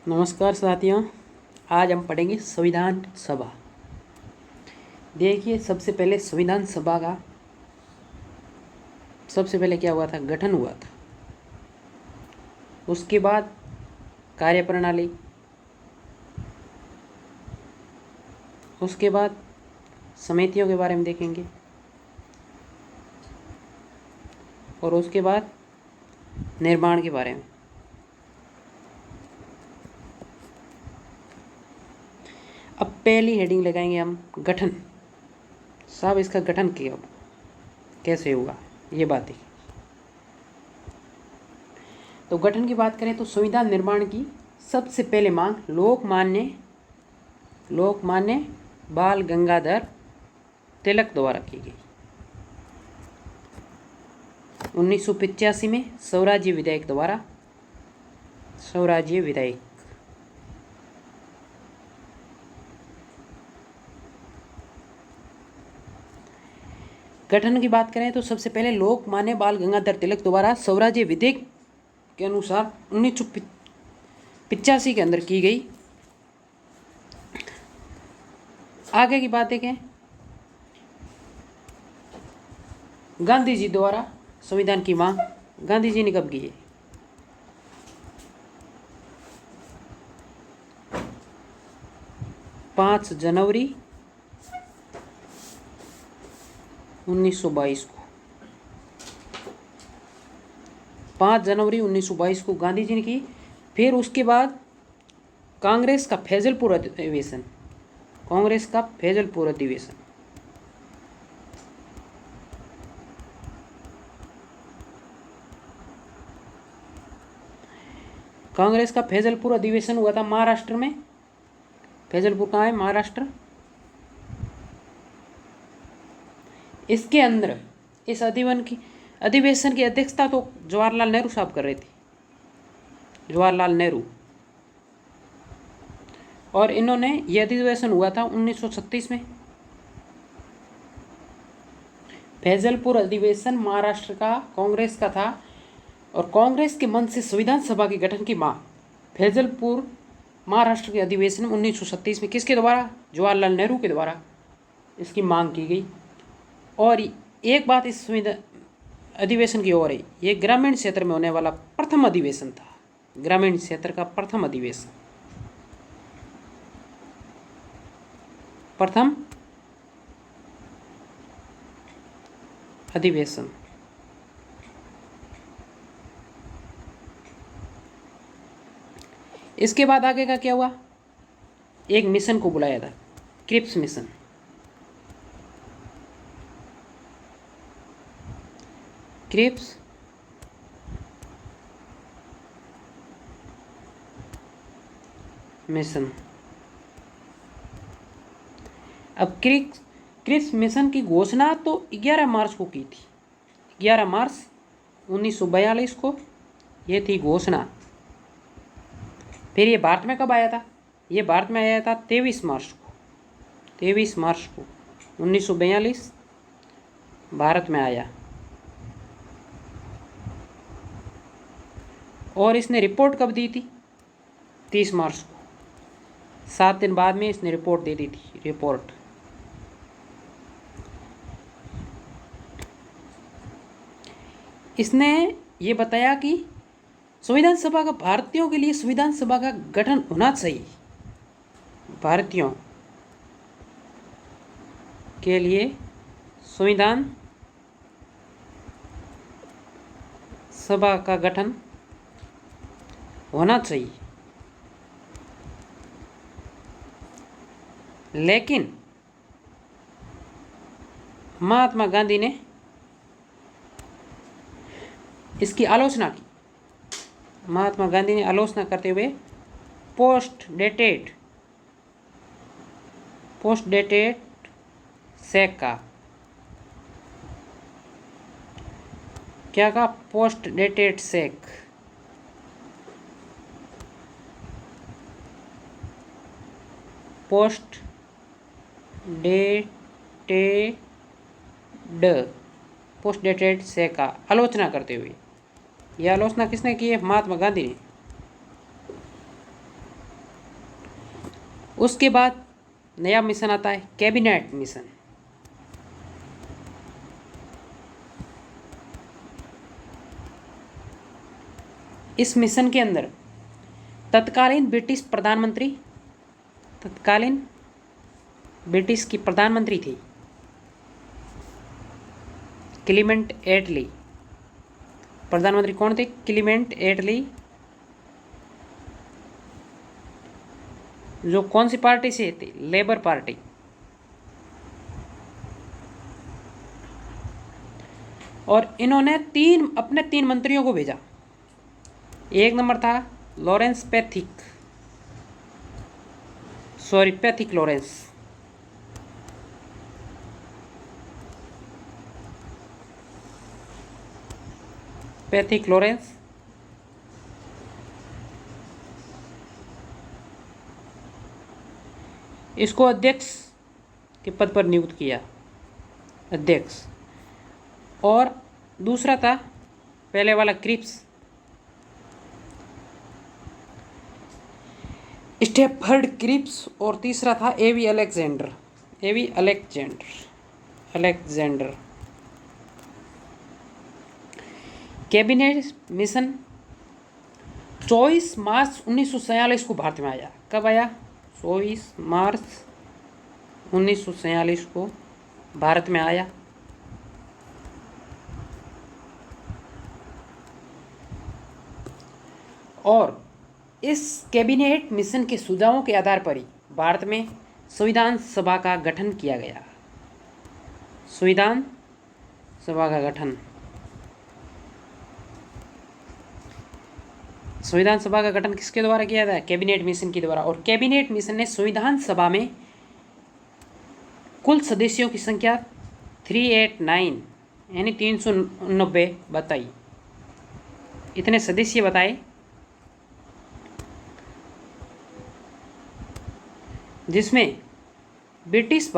नमस्कार साथियों। आज हम पढ़ेंगे संविधान सभा। देखिए, सबसे पहले क्या हुआ था, गठन हुआ था। उसके बाद कार्यप्रणाली, उसके बाद समितियों के बारे में देखेंगे और उसके बाद निर्माण के बारे में। अब पहली हेडिंग लगाएंगे हम, गठन। साहब, इसका गठन कैसे हुआ, ये बात है। तो गठन की बात करें तो संविधान निर्माण की सबसे पहले मांग लोकमान्य बाल गंगाधर तिलक द्वारा की गई। 1985 में स्वराज्य विधेयक द्वारा, स्वराज्य विधेयक। गठन की बात करें तो सबसे पहले लोकमान्य बाल गंगाधर तिलक द्वारा स्वराज्य विधेयक के अनुसार 1985 के अंदर की गई। आगे की बात देखें, गांधी जी द्वारा संविधान की मांग गांधी जी ने कब की है? 5 जनवरी 1922 को। 5 जनवरी 1922 को गांधी जी ने की। फिर उसके बाद कांग्रेस का फैजलपुर अधिवेशन, कांग्रेस का फैजलपुर अधिवेशन हुआ था महाराष्ट्र में। फैजलपुर कहाँ है? महाराष्ट्र। इसके अंदर इस अधिवेशन की अध्यक्षता तो जवाहरलाल नेहरू साहब कर रहे थे, जवाहरलाल नेहरू। और इन्होंने यह अधिवेशन हुआ था 1936 में। फैजलपुर अधिवेशन महाराष्ट्र का कांग्रेस का था और कांग्रेस के मन से संविधान सभा के गठन की मांग फैजलपुर महाराष्ट्र के अधिवेशन 1936 में किसके द्वारा? जवाहरलाल नेहरू के द्वारा इसकी मांग की गई। और एक बात इस अधिवेशन की ओर है, ये ग्रामीण क्षेत्र में होने वाला प्रथम अधिवेशन था, ग्रामीण क्षेत्र का प्रथम अधिवेशन। इसके बाद आगे का क्या हुआ? एक मिशन को बुलाया था, क्रिप्स मिशन। Cripps mission. अब क्रिप्स मिशन की घोषणा तो 11 मार्च को की थी, 11 मार्च 1942 को ये थी घोषणा। फिर ये भारत में कब आया था? ये भारत में आया था 23 मार्च को 1942 भारत में आया। और इसने रिपोर्ट कब दी थी? 30 मार्च को, 7 दिन बाद में इसने रिपोर्ट दे दी थी। रिपोर्ट इसने ये बताया कि संविधान सभा का भारतीयों के लिए संविधान सभा का गठन होना चाहिए। भारतीयों के लिए संविधान सभा का गठन होना चाहिए। लेकिन महात्मा गांधी ने इसकी आलोचना की। महात्मा गांधी ने आलोचना करते हुए पोस्ट डेटेड सेक का क्या कहा? पोस्ट डेटेड सेक। पोस्ट डेटेड से का आलोचना करते हुए, यह आलोचना किसने की है? महात्मा गांधी ने। उसके बाद नया मिशन आता है कैबिनेट मिशन। इस मिशन के अंदर तत्कालीन ब्रिटिश की प्रधानमंत्री थी क्लीमेंट एटली। प्रधानमंत्री कौन थे? क्लीमेंट एटली। जो कौन सी पार्टी से थे? Labour party. और इन्होंने अपने तीन मंत्रियों को भेजा। एक नंबर था Lawrence Pethick Lawrence. Pethick Lawrence. इसको अध्यक्ष के पद पर नियुक्त किया, अध्यक्ष। और दूसरा था पहले वाला स्टेफर्ड क्रिप्स। और तीसरा था एवी अलेक्जेंडर। कैबिनेट मिशन 24 मार्च 1947 को भारत में आया। कब आया? 24 मार्च 1947 को भारत में आया। और इस कैबिनेट मिशन के सुझावों के आधार पर ही भारत में संविधान सभा का गठन किया गया। संविधान सभा का गठन किसके द्वारा किया था? कैबिनेट मिशन के द्वारा। और कैबिनेट मिशन ने संविधान सभा में कुल सदस्यों की संख्या 389 यानी 389 बताई। इतने सदस्य बताए, जिसमें ब्रिटिश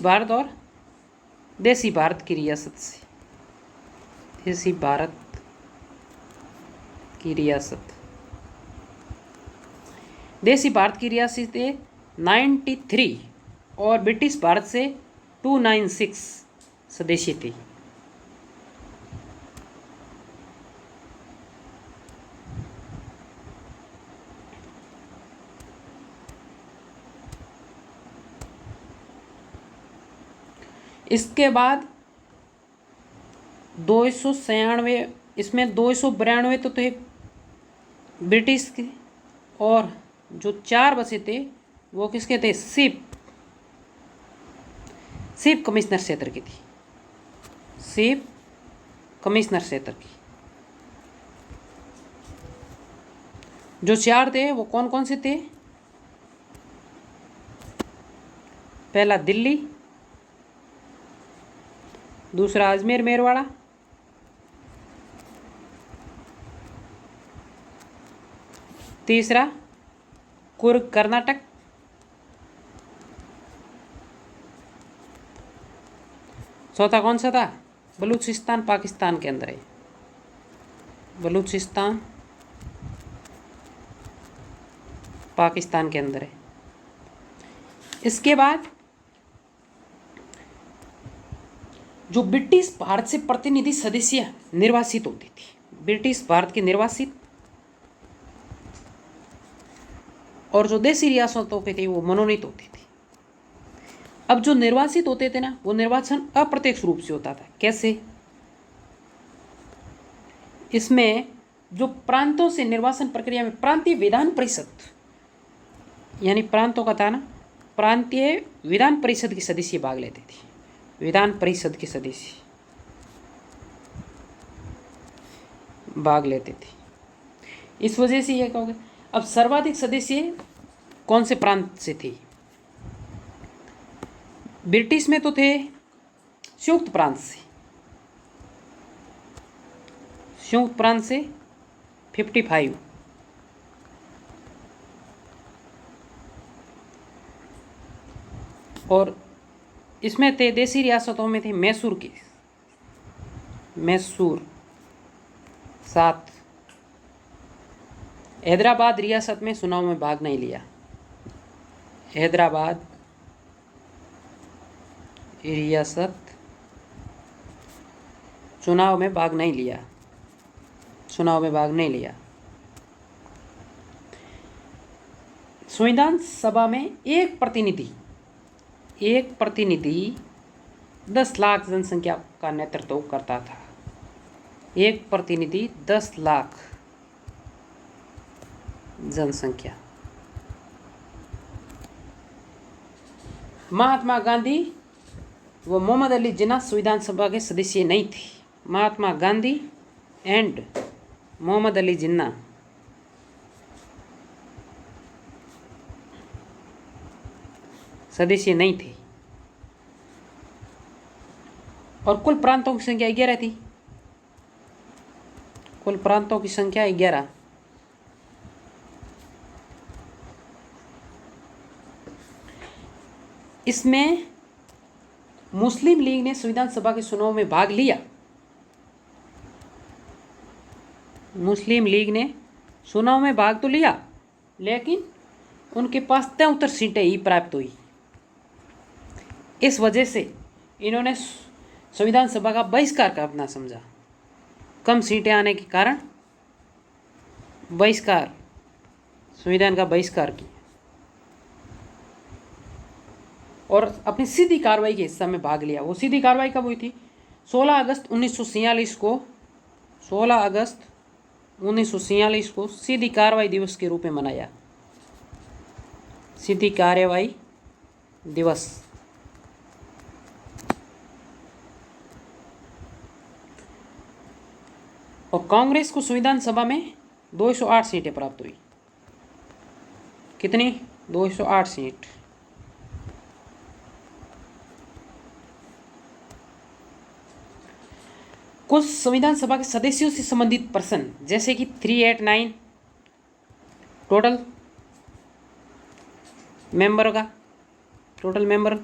भारत और देसी भारत की रियासत से, देसी भारत की रियासत 93 और ब्रिटिश भारत से 296 सदस्य थे। इसके बाद 296, इसमें 292 तो थे ब्रिटिश के, और जो 4 बचे थे वो किसके थे? चीफ कमिश्नर क्षेत्र की थी। चीफ कमिश्नर क्षेत्र की जो 4 थे वो कौन कौन से थे? पहला दिल्ली, दूसरा अजमेर मेरवाड़ा, तीसरा कुर्ग कर्नाटक, चौथा कौन सा था? बलूचिस्तान पाकिस्तान के अंदर है। बलूचिस्तान पाकिस्तान के अंदर है। इसके बाद जो ब्रिटिश भारत से प्रतिनिधि सदस्य निर्वासित होती थी, ब्रिटिश भारत के निर्वासित, और जो देसी रियासतों के थे वो मनोनीत होती थी। अब जो निर्वासित होते थे ना, वो निर्वाचन अप्रत्यक्ष रूप से होता था। कैसे? इसमें जो प्रांतों से निर्वाचन प्रक्रिया में प्रांतीय विधान परिषद, यानी प्रांतों का था ना, प्रांतीय विधान परिषद के सदस्य भाग लेते थे। विधान परिषद के सदस्य भाग लेते थे। इस वजह से यह कहोगे। अब सर्वाधिक सदस्य कौन से प्रांत से थे? ब्रिटिश में तो थे संयुक्त प्रांत से 55, और इसमें थे देसी रियासतों में थे मैसूर 7, हैदराबाद रियासत में चुनाव में भाग नहीं लिया। हैदराबाद रियासत चुनाव में भाग नहीं लिया। चुनाव में भाग नहीं लिया। संविधान सभा में एक प्रतिनिधि 10 लाख जनसंख्या का नेतृत्व करता था। एक प्रतिनिधि 10 लाख जनसंख्या। महात्मा गांधी व मोहम्मद अली जिन्ना संविधान सभा के सदस्य नहीं थे। महात्मा गांधी एंड मोहम्मद अली जिन्ना सदस्य नहीं थे। और कुल प्रांतों की संख्या 11 थी। कुल प्रांतों की संख्या 11। इसमें मुस्लिम लीग ने संविधान सभा के चुनाव में भाग लिया। मुस्लिम लीग ने चुनाव में भाग तो लिया, लेकिन उनके पास 73 सीटें ही प्राप्त हुई। इस वजह से इन्होंने संविधान सभा का बहिष्कार करना समझा। कम सीटें आने के कारण बहिष्कार, संविधान का बहिष्कार किया और अपनी सीधी कार्रवाई के हिस्सा में भाग लिया। वो सीधी कार्रवाई कब हुई थी? 16 अगस्त 1946 को 16 अगस्त 1946 को सीधी कार्रवाई दिवस के रूप में मनाया। सीधी कार्रवाई दिवस। और कांग्रेस को संविधान सभा में 208 सीटें प्राप्त हुई। कितनी? 208 सीट। कुछ संविधान सभा के सदस्यों से संबंधित प्रश्न जैसे कि 389 टोटल मेंबर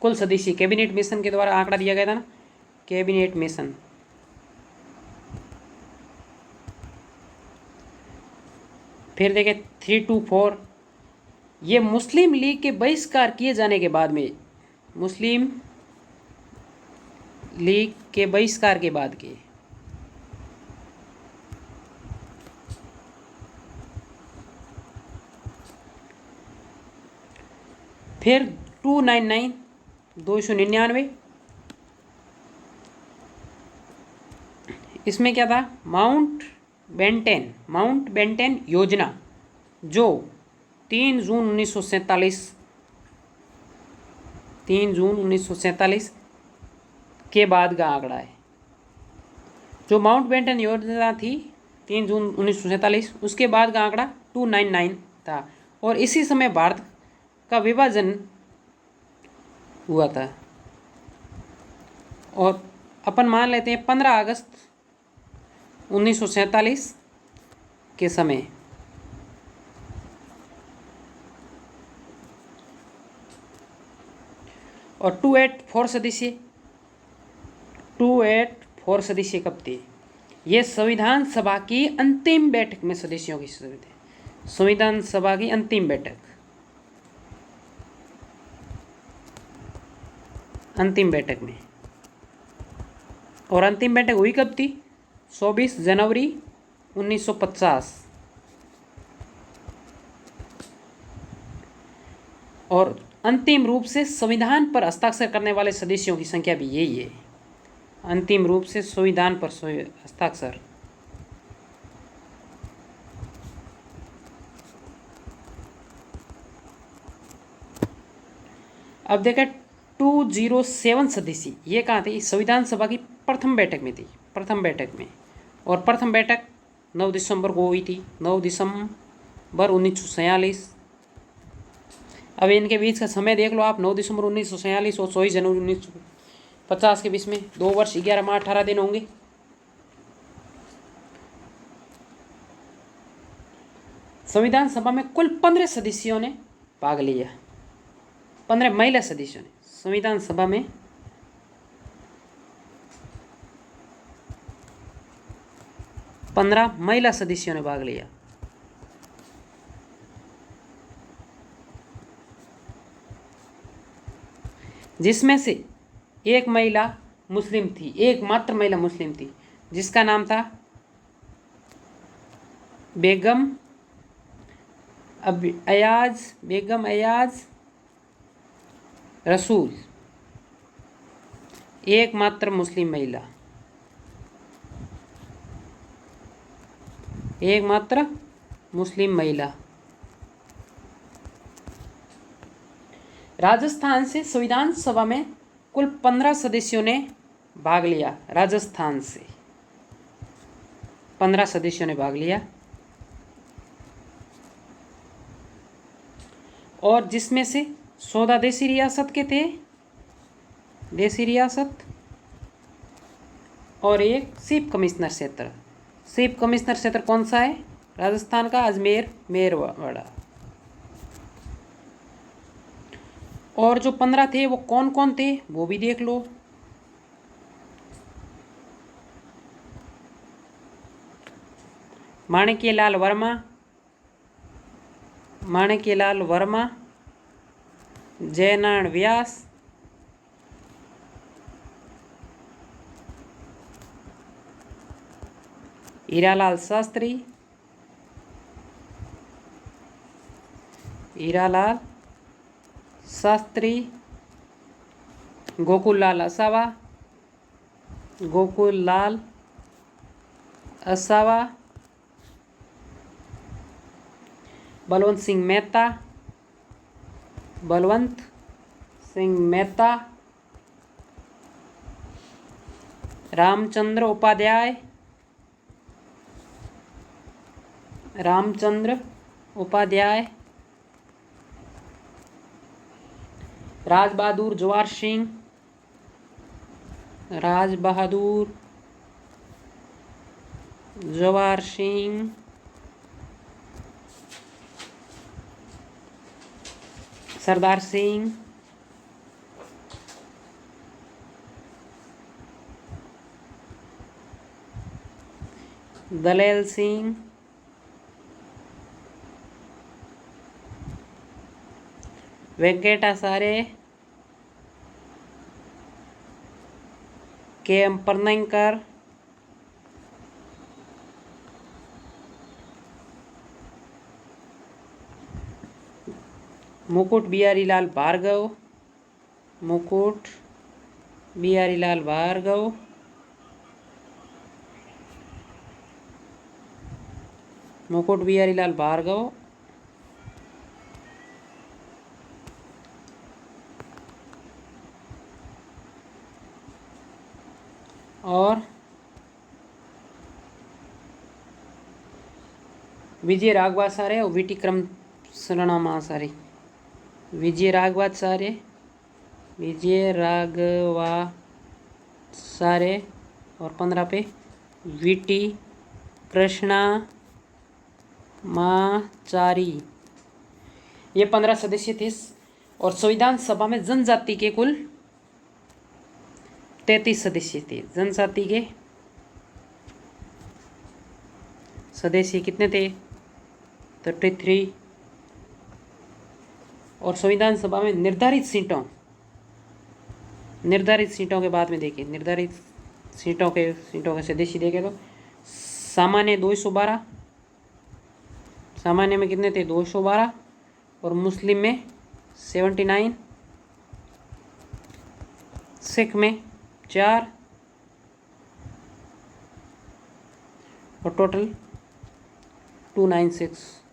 कुल सदस्य कैबिनेट मिशन के द्वारा आंकड़ा दिया गया था ना, कैबिनेट मिशन। फिर देखें 324, ये मुस्लिम लीग के बहिष्कार किए जाने के बाद में, मुस्लिम लीग के बहिष्कार के बाद के। फिर 299 299, इसमें क्या था? माउंट बेंटेन योजना, जो 3 जून 1947 के बाद का आंकड़ा है। जो माउंट बेंटन योजना थी 3 जून 1947, उसके बाद का आंकड़ा 299 था। और इसी समय भारत का विभाजन हुआ था। और अपन मान लेते हैं 15 अगस्त 1947 के समय और 284 सदस्य कब थे? ये संविधान सभा की अंतिम बैठक में सदस्यों की थे। संविधान सभा की अंतिम बैठक में। और अंतिम बैठक हुई कब थी? 24 जनवरी 1950। और अंतिम रूप से संविधान पर हस्ताक्षर करने वाले सदस्यों की संख्या भी यही है। अंतिम रूप से संविधान पर हस्ताक्षर। अब देखा 207 सदस्य ये कहाँ थे? संविधान सभा की प्रथम बैठक में थी। प्रथम बैठक में। और प्रथम बैठक 9 दिसंबर को हुई थी। 9 दिसंबर 1947। अब इनके बीच का समय देख लो आप। 9 दिसंबर 1947 और 24 जनवरी 1950 के बीच में 2 वर्ष 11 माह 18 दिन होंगे। संविधान सभा में कुल 15 सदस्यों ने भाग लिया। 15 महिला सदस्यों ने संविधान सभा में 15 महिला सदस्यों ने भाग लिया। जिसमें से एक महिला मुस्लिम थी, एकमात्र महिला मुस्लिम थी, जिसका नाम था बेगम अयाज रसूल। एकमात्र मुस्लिम महिला, एकमात्र मुस्लिम महिला। राजस्थान से संविधान सभा में कुल 15 सदस्यों ने भाग लिया। राजस्थान से 15 सदस्यों ने भाग लिया, और जिसमें से 14 देसी रियासत के थे, देसी रियासत, और एक चीफ कमिश्नर क्षेत्र। चीफ कमिश्नर क्षेत्र कौन सा है? राजस्थान का अजमेर मेरवाड़ा। और जो 15 थे वो कौन कौन थे वो भी देख लो। माणिक्यलाल वर्मा, जयनारायण व्यास, हीरालाल शास्त्री, गोकुललाल असावा, बलवंत सिंह मेहता, रामचंद्र उपाध्याय, राजबहादुर जवाहर सिंह, सरदार सिंह, दलेल सिंह, वेंकटाचार्य, के.एम. पर्नेकर, मुकुट बिहारी लाल भार्गव, और विजय राघवाचार्य और वीटी क्रम शरणमाचार्य। विजय राघवाचार्य और 15 पे वीटी कृष्णमाचारी। ये 15 सदस्य थे। और संविधान सभा में जनजाति के कुल 33 सदस्य थे। जनजाति के सदस्य कितने थे? 33। और संविधान सभा में निर्धारित सीटों के बाद में देखिए, निर्धारित सीटों के सदस्य देखे तो सामान्य 212, सामान्य में कितने थे? 212, और मुस्लिम में 79, सिख में 4, और टोटल 296।